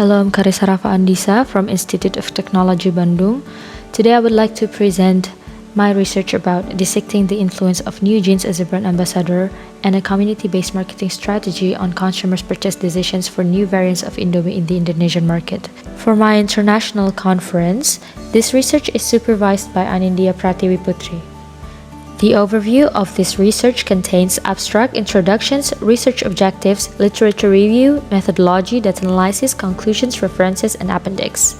Hello, I'm Carissa Rafa Andisa from Institute of Technology Bandung. Today I would like to present my research about dissecting the influence of new jeans as a brand ambassador and a community-based marketing strategy on consumers' purchase decisions for new variants of Indomie in the Indonesian market. For my international conference, this research is supervised by Anindya Pratiwiputri. The overview of this research contains abstract introductions, research objectives, literature review, methodology, data analysis, conclusions, references, and appendix.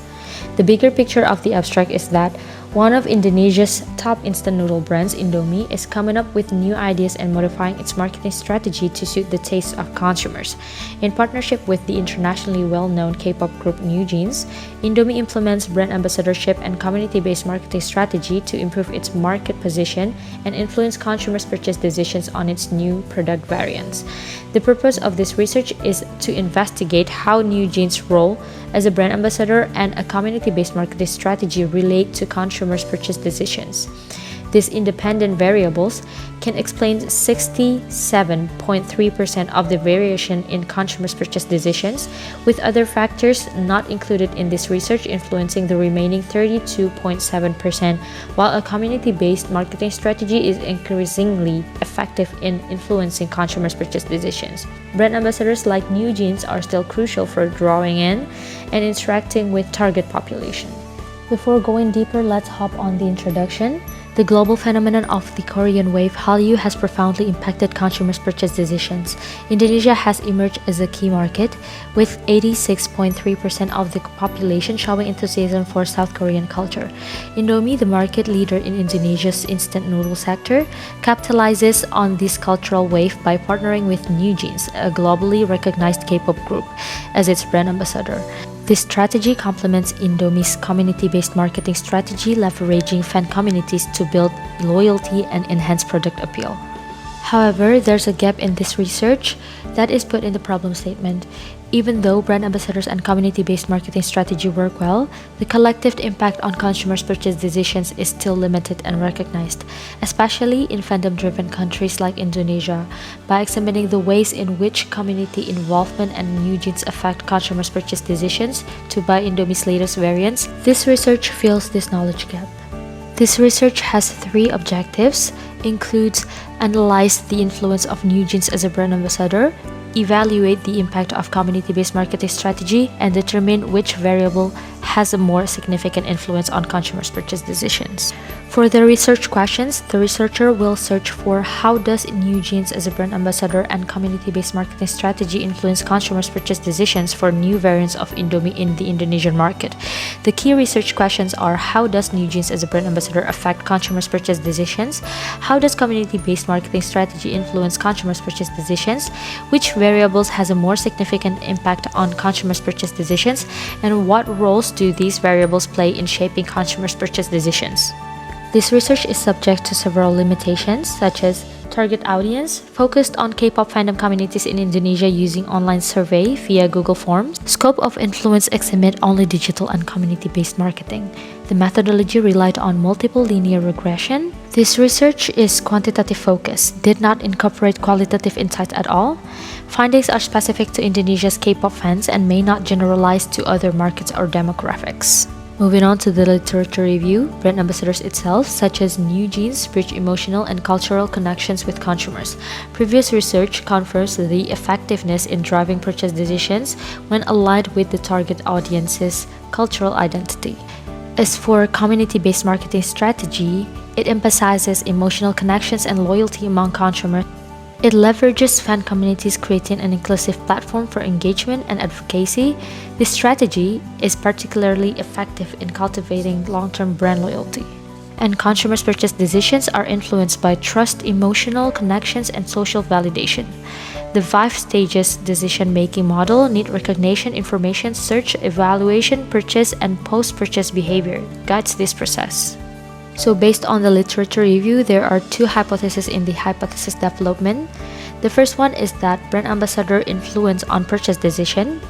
The bigger picture of the abstract is that one of Indonesia's top instant noodle brands, Indomie, is coming up with new ideas and modifying its marketing strategy to suit the tastes of consumers. In partnership with the internationally well-known K-pop group New Jeans, Indomie implements brand ambassadorship and community-based marketing strategy to improve its market position and influence consumers' purchase decisions on its new product variants. The purpose of this research is to investigate how New Jeans' role as a brand ambassador and a community-based marketing strategy relate to consumers' purchase decisions. These independent variables can explain 67.3% of the variation in consumers' purchase decisions, with other factors not included in this research influencing the remaining 32.7%, while a community-based marketing strategy is increasingly effective in influencing consumers' purchase decisions. Brand ambassadors like New Jeans are still crucial for drawing in and interacting with target population. Before going deeper, let's hop on the introduction. The global phenomenon of the Korean wave Hallyu has profoundly impacted consumers' purchase decisions. Indonesia has emerged as a key market, with 86.3% of the population showing enthusiasm for South Korean culture. Indomie, the market leader in Indonesia's instant noodle sector, capitalizes on this cultural wave by partnering with New Jeans, a globally recognized K-pop group, as its brand ambassador. This strategy complements Indomie's community-based marketing strategy, leveraging fan communities to build loyalty and enhance product appeal. However, there's a gap in this research that is put in the problem statement. Even though brand ambassadors and community-based marketing strategy work well, the collective impact on consumers' purchase decisions is still limited and recognized, especially in fandom-driven countries like Indonesia. By examining the ways in which community involvement and New Jeans affect consumers' purchase decisions to buy Indomie's latest variants, this research fills this knowledge gap. This research has three objectives, includes analyze the influence of New Jeans as a brand ambassador, evaluate the impact of community-based marketing strategy, and determine which variable has a more significant influence on consumers' purchase decisions. For the research questions, the researcher will search for how does New Jeans as a brand ambassador and community-based marketing strategy influence consumers' purchase decisions for new variants of Indomie in the Indonesian market. The key research questions are: how does New Jeans as a brand ambassador affect consumers' purchase decisions? How does community-based marketing strategy influence consumers' purchase decisions? Which variables has a more significant impact on consumers' purchase decisions? And what roles do these variables play in shaping consumers' purchase decisions? This research is subject to several limitations, such as target audience, focused on K-pop fandom communities in Indonesia using online survey via Google Forms. Scope of influence examine only digital and community-based marketing. The methodology relied on multiple linear regression. This research is quantitative focused, did not incorporate qualitative insights at all. Findings are specific to Indonesia's K-pop fans and may not generalize to other markets or demographics. Moving on to the literature review, brand ambassadors itself, such as New Jeans, bridge emotional and cultural connections with consumers. Previous research confirms the effectiveness in driving purchase decisions when aligned with the target audience's cultural identity. As for community-based marketing strategy, it emphasizes emotional connections and loyalty among consumers. It leverages fan communities, creating an inclusive platform for engagement and advocacy. This strategy is particularly effective in cultivating long-term brand loyalty. And consumers' purchase decisions are influenced by trust, emotional connections, and social validation. The 5 stages decision-making model: need recognition, information, search, evaluation, purchase, and post-purchase behavior guides this process. So based on the literature review, there are 2 hypotheses in the hypothesis development. The first one is that brand ambassador influence on purchase decision.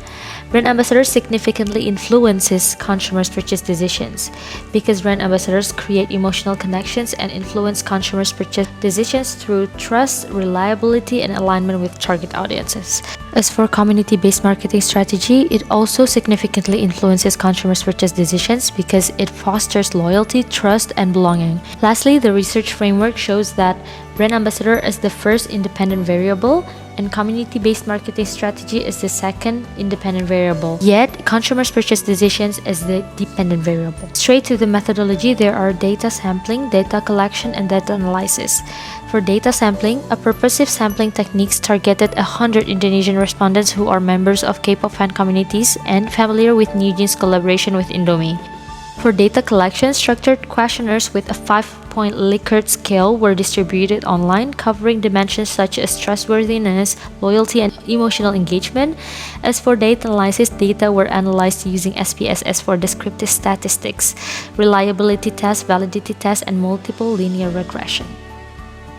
Brand ambassadors significantly influences consumers' purchase decisions because brand ambassadors create emotional connections and influence consumers' purchase decisions through trust, reliability, and alignment with target audiences. As for community-based marketing strategy, it also significantly influences consumers' purchase decisions because it fosters loyalty, trust, and belonging. Lastly, the research framework shows that brand ambassador is the first independent variable and community-based marketing strategy is the second independent variable. Yet, consumers' purchase decisions is the dependent variable. Straight to the methodology, there are data sampling, data collection, and data analysis. For data sampling, a purposive sampling techniques targeted 100 Indonesian respondents who are members of K-pop fan communities and familiar with NewJeans' collaboration with Indomie. For data collection, structured questionnaires with a 5-point Likert scale were distributed online, covering dimensions such as trustworthiness, loyalty, and emotional engagement. As for data analysis, data were analyzed using SPSS for descriptive statistics, reliability tests, validity tests, and multiple linear regression.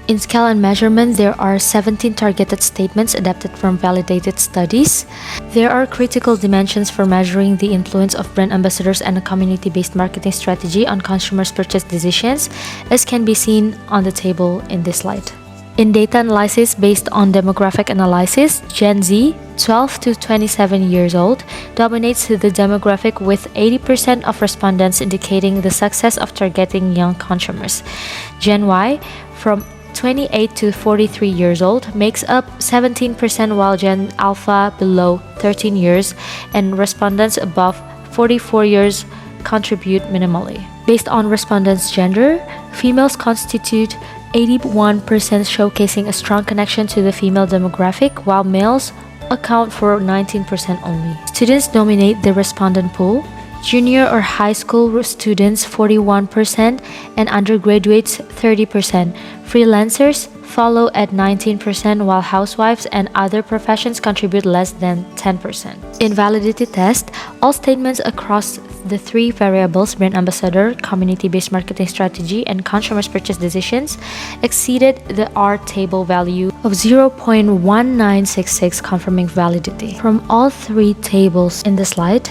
In scale and measurement, there are 17 targeted statements adapted from validated studies. There are critical dimensions for measuring the influence of brand ambassadors and a community-based marketing strategy on consumers' purchase decisions, as can be seen on the table in this slide. In data analysis based on demographic analysis, Gen Z, 12 to 27 years old, dominates the demographic with 80% of respondents indicating the success of targeting young consumers. Gen Y, from 28 to 43 years old, makes up 17%, while Gen Alpha below 13 years and respondents above 44 years contribute minimally. Based on respondents' gender, females constitute 81%, showcasing a strong connection to the female demographic, while males account for 19% only. Students dominate the respondent pool. Junior or high school students 41% and undergraduates 30%. Freelancers follow at 19%, while housewives and other professions contribute less than 10%. In validity test, all statements across the three variables brand ambassador, community-based marketing strategy, and consumers' purchase decisions exceeded the R table value of 0.1966, confirming validity. From all three tables in the slide,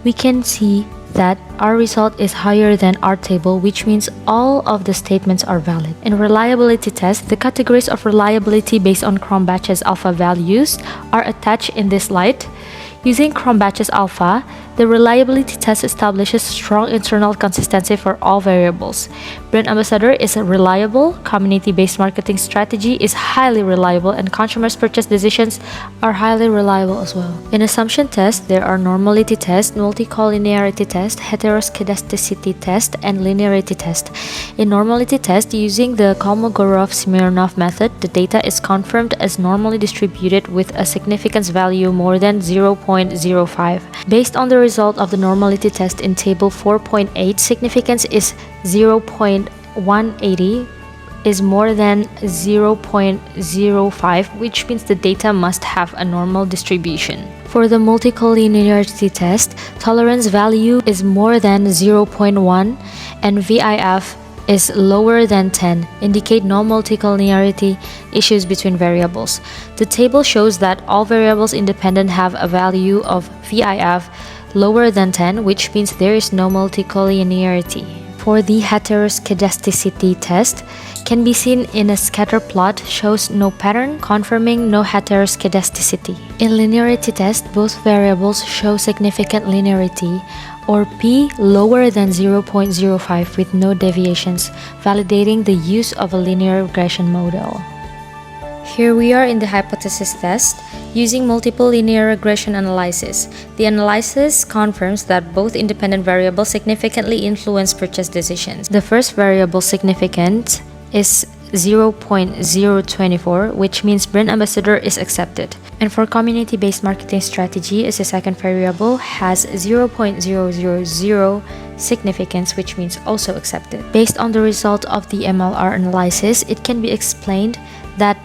we can see that our result is higher than our table, which means all of the statements are valid. In reliability test, the categories of reliability based on Cronbach's alpha values are attached in this slide. Using Cronbach's alpha, the reliability test establishes strong internal consistency for all variables. Brand ambassador is reliable, community-based marketing strategy is highly reliable, and consumers' purchase decisions are highly reliable as well. In assumption test, there are normality test, multicollinearity test, heteroskedasticity test, and linearity test. In normality test, using the Kolmogorov-Smirnov method, the data is confirmed as normally distributed with a significance value more than 0.05. Based on the result of the normality test in table 4.8, significance is 0.180 is more than 0.05, which means the data must have a normal distribution. For the multicollinearity test, tolerance value is more than 0.1 and VIF is lower than 10, indicate no multicollinearity issues between variables. The table shows that all variables independent have a value of VIF lower than 10, which means there is no multicollinearity. For the heteroskedasticity test, can be seen in a scatter plot, shows no pattern, confirming no heteroskedasticity. In linearity test, both variables show significant linearity, or P lower than 0.05 with no deviations, validating the use of a linear regression model. Here we are in the hypothesis test using multiple linear regression analysis. The analysis confirms that both independent variables significantly influence purchase decisions. The first variable significant is 0.024, which means brand ambassador is accepted. And for community-based marketing strategy, as a second variable has 0.000 significance, which means also accepted. Based on the result of the MLR analysis, it can be explained that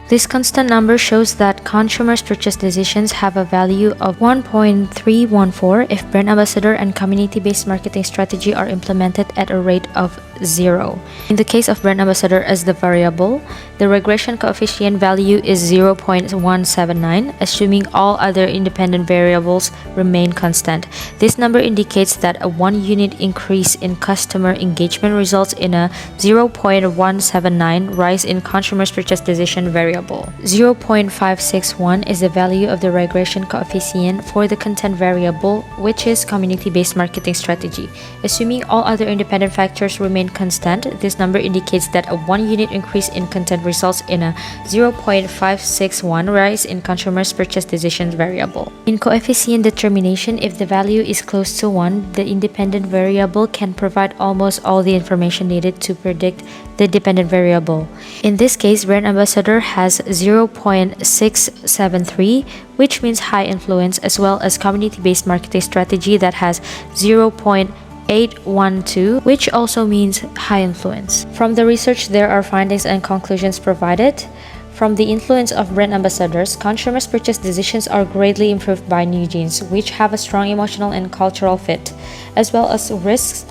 this constant number shows that consumers' purchase decisions have a value of 1.314 if brand ambassador and community-based marketing strategy are implemented at a rate of 0. In the case of brand ambassador as the variable, the regression coefficient value is 0.179, assuming all other independent variables remain constant. This number indicates that a 1 unit increase in customer engagement results in a 0.179 rise in consumers' purchase decision variable. 0.561 is the value of the regression coefficient for the content variable, which is community-based marketing strategy. Assuming all other independent factors remain constant, this number indicates that a 1 unit increase in content results in a 0.561 rise in consumers' purchase decision variable. In coefficient determination, if the value is close to 1, the independent variable can provide almost all the information needed to predict the dependent variable. In this case, brand ambassador has 0.673, which means high influence, as well as community-based marketing strategy that has 0.812, which also means high influence. From the research, there are findings and conclusions provided. From the influence of brand ambassadors, consumers' purchase decisions are greatly improved by new jeans, which have a strong emotional and cultural fit, as well as risks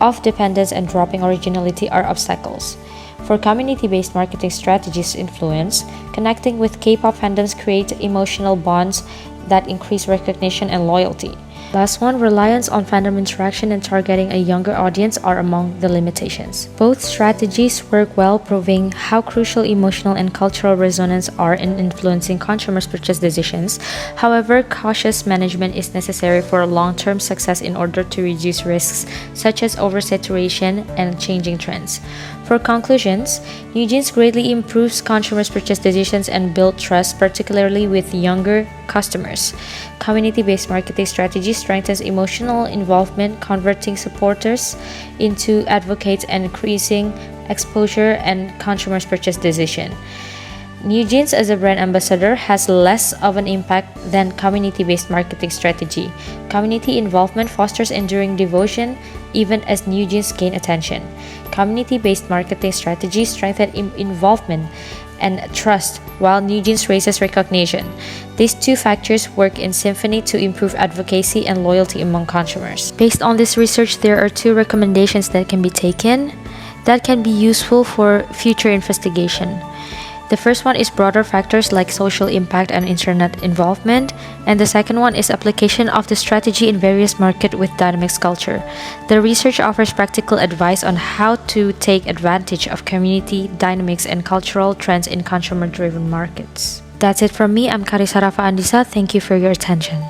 of dependence and dropping originality are obstacles. For community-based marketing strategies influence, connecting with K-pop fandoms create emotional bonds that increase recognition and loyalty. Last one, reliance on fandom interaction and targeting a younger audience are among the limitations. Both strategies work well, proving how crucial emotional and cultural resonance are in influencing consumers' purchase decisions. However, cautious management is necessary for long-term success in order to reduce risks such as oversaturation and changing trends. For conclusions, new jeans greatly improves consumers' purchase decisions and build trust, particularly with younger customers. Community-based marketing strategy strengthens emotional involvement, converting supporters into advocates and increasing exposure and consumers' purchase decision. New jeans as a brand ambassador has less of an impact than community-based marketing strategy. Community involvement fosters enduring devotion even as new jeans gain attention. Community-based marketing strategy strengthens involvement and trust, while new jeans raises recognition. These two factors work in symphony to improve advocacy and loyalty among consumers. Based on this research, there are 2 recommendations that can be taken that can be useful for future investigation. The first one is broader factors like social impact and internet involvement, and the second one is application of the strategy in various markets with dynamics culture. The research offers practical advice on how to take advantage of community dynamics and cultural trends in consumer-driven markets. That's it from me. I'm Carissa, Rafa, Andisa. Thank you for your attention.